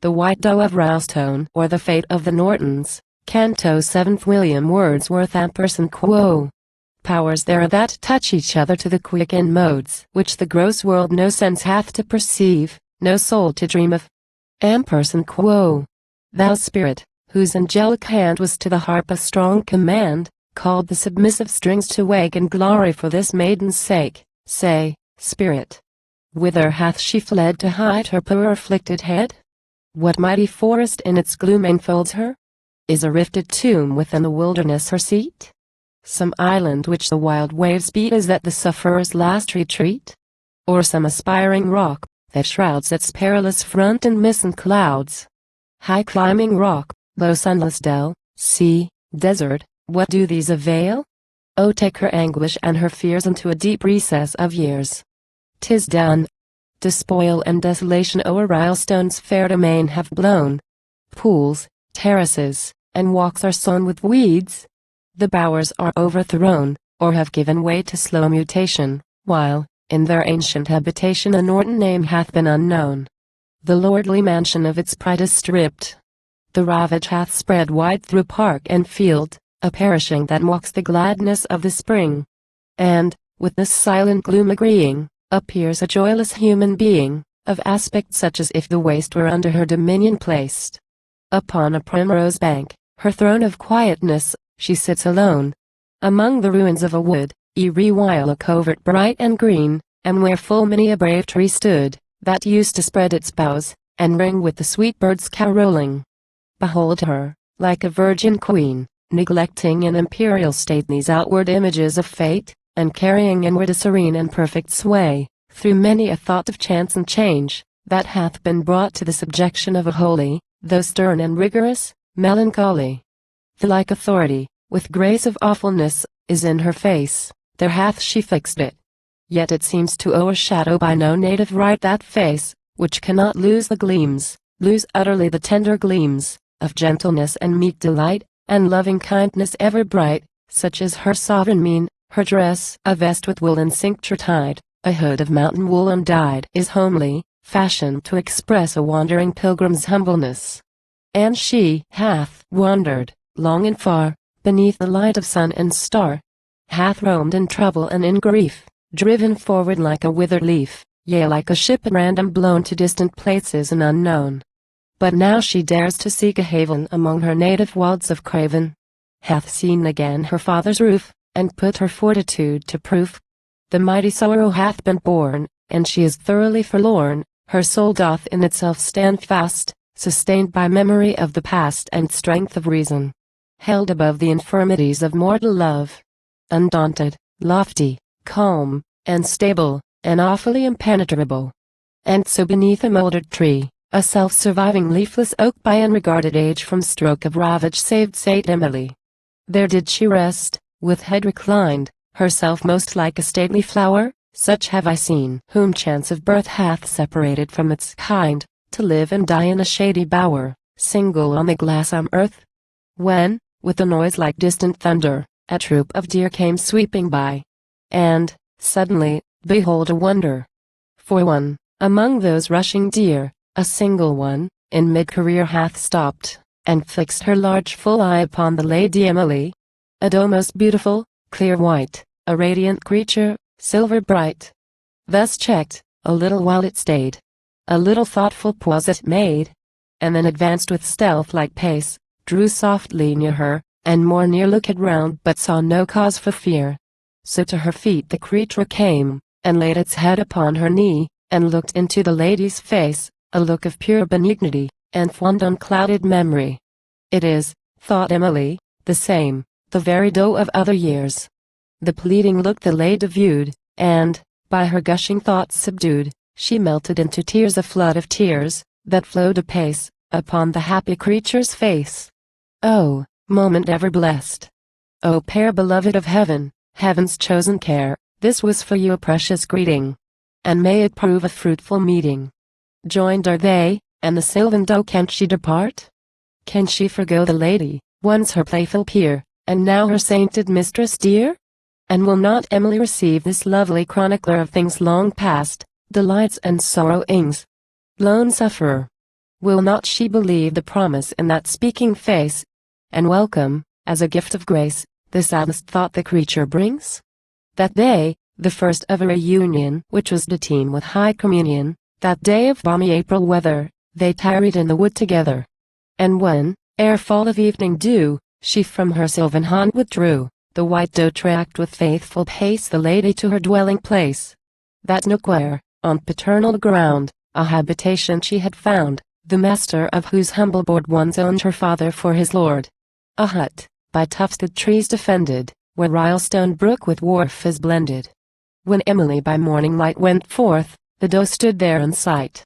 The White Doe of Rylstone, or the Fate of the Nortons, Canto 7th. William Wordsworth. Quo. Powers there are that touch each other to the quick modes which the gross world no sense hath to perceive, no soul to dream of. Quo. Thou spirit, whose angelic hand was to the harp a strong command, called the submissive strings to wake and glory for this maiden's sake, say, spirit, whither hath she fled to hide her poor afflicted head? What mighty forest in its gloom enfolds her? Is a rifted tomb within the wilderness her seat? Some island which the wild waves beat is at the sufferer's last retreat? Or some aspiring rock, that shrouds its perilous front in mist and clouds? High climbing rock, low sunless dell, sea, desert, what do these avail? Oh, take her anguish and her fears into a deep recess of years. 'Tis done. Despoil and desolation o'er Rylstone's fair domain have blown. Pools, terraces, and walks are sown with weeds. The bowers are overthrown, or have given way to slow mutation, while, in their ancient habitation a Norton name hath been unknown. The lordly mansion of its pride is stripped. The ravage hath spread wide through park and field, a perishing that mocks the gladness of the spring. And, with this silent gloom agreeing, appears a joyless human being, of aspect such as if the waste were under her dominion placed. Upon a primrose bank, her throne of quietness, she sits alone. Among the ruins of a wood, while a covert bright and green, and where full many a brave tree stood, that used to spread its boughs, and ring with the sweet birds caroling. Behold her, like a virgin queen, neglecting in imperial state these outward images of fate, and carrying inward a serene and perfect sway, through many a thought of chance and change, that hath been brought to the subjection of a holy, though stern and rigorous, melancholy. The like authority, with grace of awfulness, is in her face, there hath she fixed it. Yet it seems to o'ershadow by no native right that face, which cannot lose the gleams, lose utterly the tender gleams, of gentleness and meek delight, and loving kindness ever bright, such is her sovereign mien. Her dress, a vest with wool and cincture tied, a hood of mountain wool undyed, is homely, fashioned to express a wandering pilgrim's humbleness. And she hath wandered, long and far, beneath the light of sun and star, hath roamed in trouble and in grief, driven forward like a withered leaf, yea, like a ship at random blown to distant places and unknown. But now she dares to seek a haven among her native wilds of craven, hath seen again her father's roof, and put her fortitude to proof. The mighty sorrow hath been borne, and she is thoroughly forlorn. Her soul doth in itself stand fast, sustained by memory of the past and strength of reason, held above the infirmities of mortal love, undaunted, lofty, calm, and stable, and awfully impenetrable. And so beneath a mouldered tree, a self-surviving leafless oak by unregarded age from stroke of ravage saved St. Emily. There did she rest, with head reclined, herself most like a stately flower, such have I seen, whom chance of birth hath separated from its kind, to live and die in a shady bower, single on the gladsome earth. When, with a noise like distant thunder, a troop of deer came sweeping by. And, suddenly, behold a wonder. For one, among those rushing deer, a single one, in mid-career hath stopped, and fixed her large full eye upon the Lady Emily. A doe most beautiful, clear white, a radiant creature, silver bright. Thus checked, a little while it stayed. A little thoughtful pause it made, and then advanced with stealth-like pace, drew softly near her, and more near looked round but saw no cause for fear. So to her feet the creature came, and laid its head upon her knee, and looked into the lady's face, a look of pure benignity, and fond unclouded memory. It is, thought Emily, the same, the very doe of other years. The pleading look the lady viewed, and, by her gushing thoughts subdued, she melted into tears, a flood of tears, that flowed apace, upon the happy creature's face. Oh, moment ever blessed! O pair beloved of heaven, heaven's chosen care, this was for you a precious greeting. And may it prove a fruitful meeting. Joined are they, and the sylvan doe, can she depart? Can she forgo the lady, once her playful peer, and now her sainted mistress dear? And will not Emily receive this lovely chronicler of things long past, delights and sorrowings? Lone sufferer, Will not she believe the promise in that speaking face, and welcome, as a gift of grace, the saddest thought the creature brings? That day, the first of a reunion which was to teem with high communion, that day of balmy April weather, they tarried in the wood together. And when, ere fall of evening dew, she from her sylvan haunt withdrew, the white doe tracked with faithful pace the lady to her dwelling place. That nook where, on paternal ground, a habitation she had found, the master of whose humble board once owned her father for his lord. A hut, by tufted trees defended, where Rylstone brook with wharf is blended. When Emily by morning light went forth, the doe stood there in sight.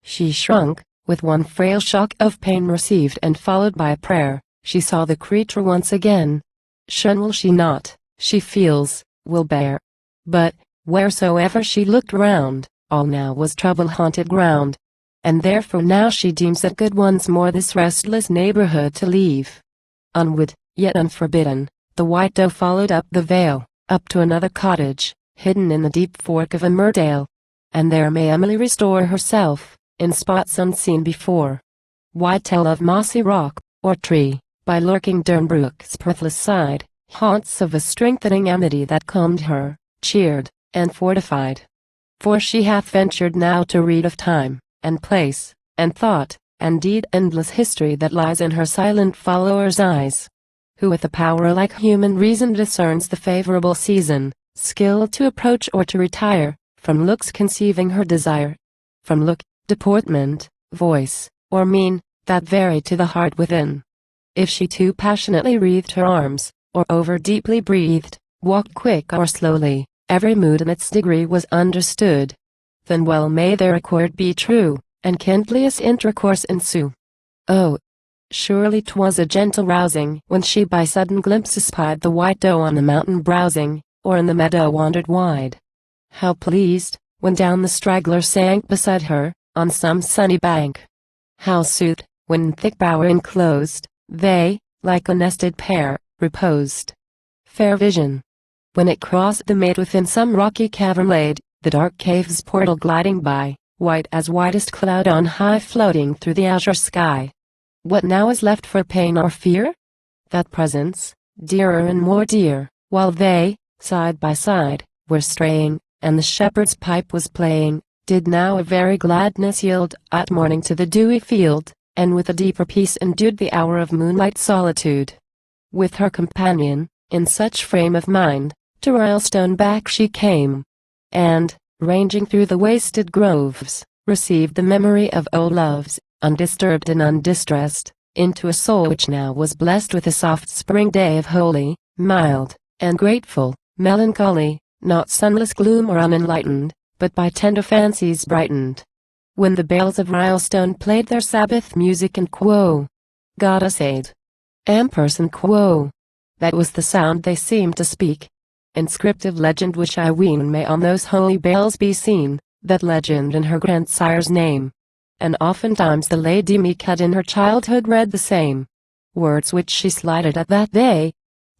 She shrunk, with one frail shock of pain received and followed by a prayer, she saw the creature once again. Shun will she not, she feels, will bear. But, wheresoever she looked round, all now was trouble-haunted ground. And therefore now she deems it good once more this restless neighborhood to leave. Onward, yet unforbidden, the white doe followed up the vale, up to another cottage, hidden in the deep fork of a murdale. And there may Emily restore herself, in spots unseen before. Why tell of mossy rock, or tree, by lurking Durnbrook's breathless side, haunts of a strengthening amity that calmed her, cheered, and fortified? For she hath ventured now to read of time, and place, and thought, and deed endless history that lies in her silent follower's eyes. Who with a power like human reason discerns the favorable season, skill to approach or to retire, from looks conceiving her desire. From look, deportment, voice, or mien, that vary to the heart within. If she too passionately wreathed her arms, or over deeply breathed, walked quick or slowly, every mood in its degree was understood. Then well may their accord be true, and kindliest intercourse ensue. Oh, surely 'twas a gentle rousing when she by sudden glimpses spied the white doe on the mountain browsing, or in the meadow wandered wide. How pleased, when down the straggler sank beside her, on some sunny bank. How soothed, when in thick bower enclosed, they, like a nested pair, reposed. Fair vision! When it crossed the maid within some rocky cavern laid, the dark cave's portal gliding by, white as whitest cloud on high floating through the azure sky. What now is left for pain or fear? That presence, dearer and more dear, while they, side by side, were straying, and the shepherd's pipe was playing, did now a very gladness yield at morning to the dewy field, and with a deeper peace endued the hour of moonlight solitude. With her companion, in such frame of mind, to Rylstone back she came, and, ranging through the wasted groves, received the memory of old loves, undisturbed and undistressed, into a soul which now was blessed with a soft spring day of holy, mild, and grateful melancholy, not sunless gloom or unenlightened, but by tender fancies brightened. When the bells of Rylstone played their Sabbath music and quo, God us aid, ampersand quo, that was the sound they seemed to speak. Inscriptive legend which I ween may on those holy bells be seen, that legend in her grandsire's name. And oftentimes the lady meek had in her childhood read the same words which she slighted at that day.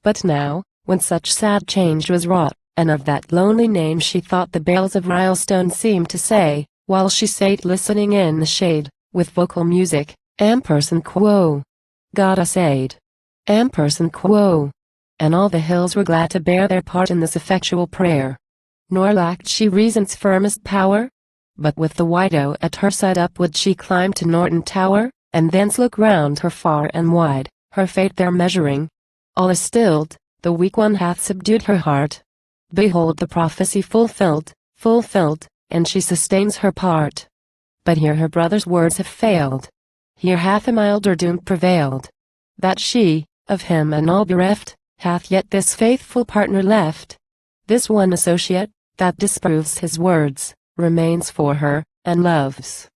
But now, when such sad change was wrought, and of that lonely name she thought the bells of Rylstone seemed to say, while she sate listening in the shade, with vocal music, ampersand quo, God us aid, ampersand quo. And all the hills were glad to bear their part in this effectual prayer. Nor lacked she reason's firmest power, but with the white doe at her side up would she climb to Norton Tower, and thence look round her far and wide, her fate there measuring. All is stilled, the weak one hath subdued her heart. Behold the prophecy fulfilled, and she sustains her part. But here her brother's words have failed. Here hath a milder doom prevailed. That she, of him and all bereft, hath yet this faithful partner left. This one associate, that disproves his words, remains for her, and loves.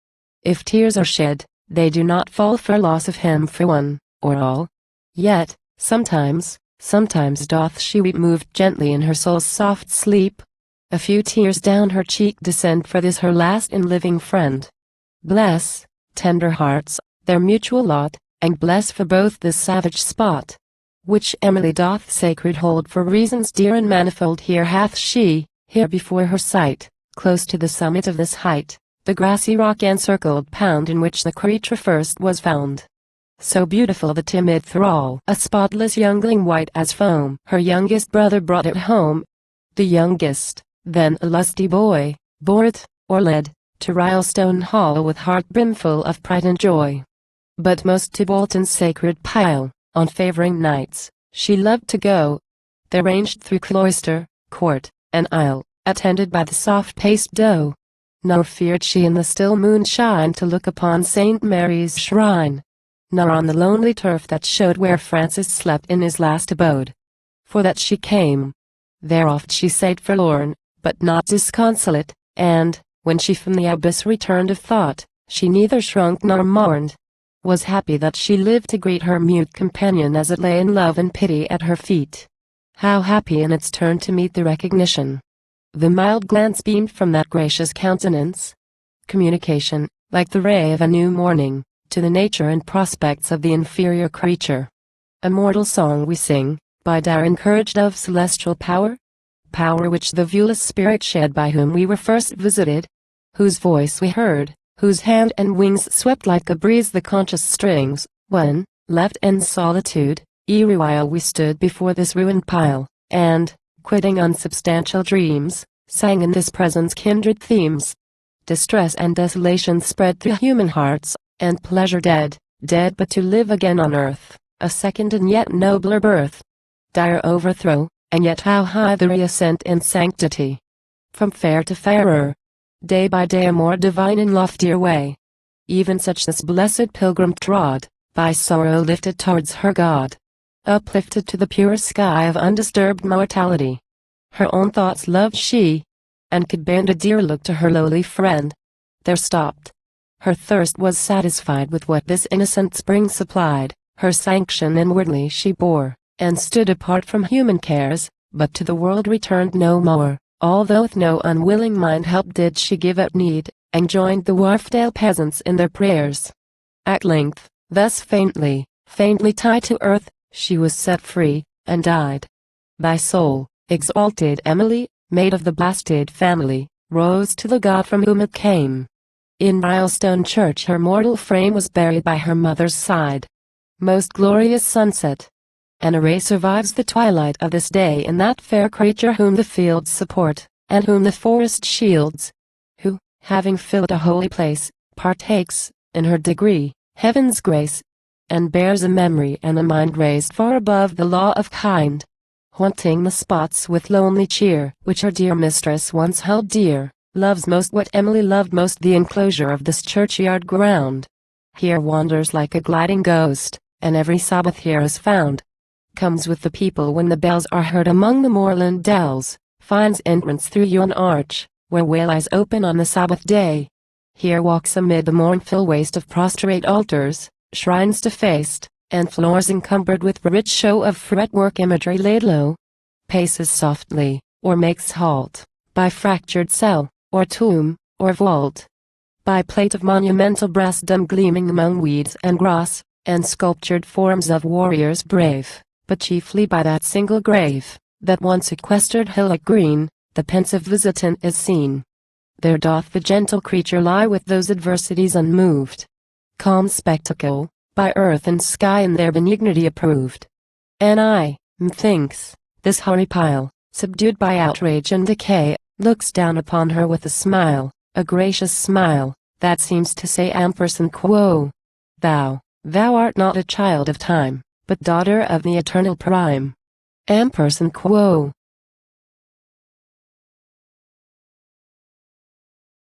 If tears are shed, they do not fall for loss of him for one, or all. Yet, sometimes doth she weep moved gently in her soul's soft sleep. A few tears down her cheek descend for this her last and living friend. Bless, tender hearts, their mutual lot, and bless for both this savage spot, which Emily doth sacred hold for reasons dear and manifold. Here hath she, here before her sight, close to the summit of this height, the grassy rock encircled pound in which the creature first was found. So beautiful the timid thrall, a spotless youngling white as foam. Her youngest brother brought it home. The youngest, then a lusty boy, bore it, or led, to Rylstone hall with heart brimful of pride and joy. But most to Bolton's sacred pile, on favouring nights, she loved to go. They ranged through cloister, court, and aisle, attended by the soft-paced doe. Nor feared she in the still moonshine to look upon St. Mary's shrine, nor on the lonely turf that showed where Francis slept in his last abode. For that she came. There oft she sate forlorn, but not disconsolate, and, when she from the abyss returned of thought, she neither shrunk nor mourned. Was happy that she lived to greet her mute companion as it lay in love and pity at her feet. How happy in its turn to meet the recognition. The mild glance beamed from that gracious countenance. Communication, like the ray of a new morning, to the nature and prospects of the inferior creature. A mortal song we sing, by dire encouraged of celestial power? Power which the viewless spirit shed by whom we were first visited, whose voice we heard, whose hand and wings swept like a breeze the conscious strings, when, left in solitude, eerie while we stood before this ruined pile, and, quitting unsubstantial dreams, sang in this presence kindred themes. Distress and desolation spread through human hearts, and pleasure dead, dead but to live again on earth, a second and yet nobler birth. Dire overthrow, and yet how high the reascent in sanctity. From fair to fairer, day by day a more divine and loftier way. Even such this blessed pilgrim trod, by sorrow lifted towards her God. Uplifted to the pure sky of undisturbed mortality. Her own thoughts loved she, and could bend a dear look to her lowly friend. There stopped. Her thirst was satisfied with what this innocent spring supplied, her sanction inwardly she bore, and stood apart from human cares, but to the world returned no more, although with no unwilling mind help did she give at need, and joined the Wharfdale peasants in their prayers. At length, thus faintly, faintly tied to earth, she was set free, and died. Thy soul, exalted Emily, maid of the blasted family, rose to the God from whom it came. In Rylstone church her mortal frame was buried by her mother's side. Most glorious sunset! An array survives the twilight of this day in that fair creature whom the fields support, and whom the forest shields, who, having filled a holy place, partakes, in her degree, heaven's grace, and bears a memory and a mind raised far above the law of kind, haunting the spots with lonely cheer, which her dear mistress once held dear, loves most what Emily loved most, the enclosure of this churchyard ground. Here wanders like a gliding ghost, and every Sabbath here is found. Comes with the people when the bells are heard among the moorland dells, finds entrance through yon arch, where way lies open on the Sabbath day. Here walks amid the mournful waste of prostrate altars, shrines defaced, and floors encumbered with rich show of fretwork imagery laid low. Paces softly, or makes halt, by fractured cell, or tomb, or vault. By plate of monumental brass dumb gleaming among weeds and grass, and sculptured forms of warriors brave, but chiefly by that single grave, that one sequestered hillock green, the pensive visitant is seen. There doth the gentle creature lie with those adversities unmoved. Calm spectacle, by earth and sky in their benignity approved. And I, methinks, this hoary pile, subdued by outrage and decay, looks down upon her with a smile, a gracious smile, that seems to say ampersand quo. Thou art not a child of time, but daughter of the eternal prime. Ampersand quo.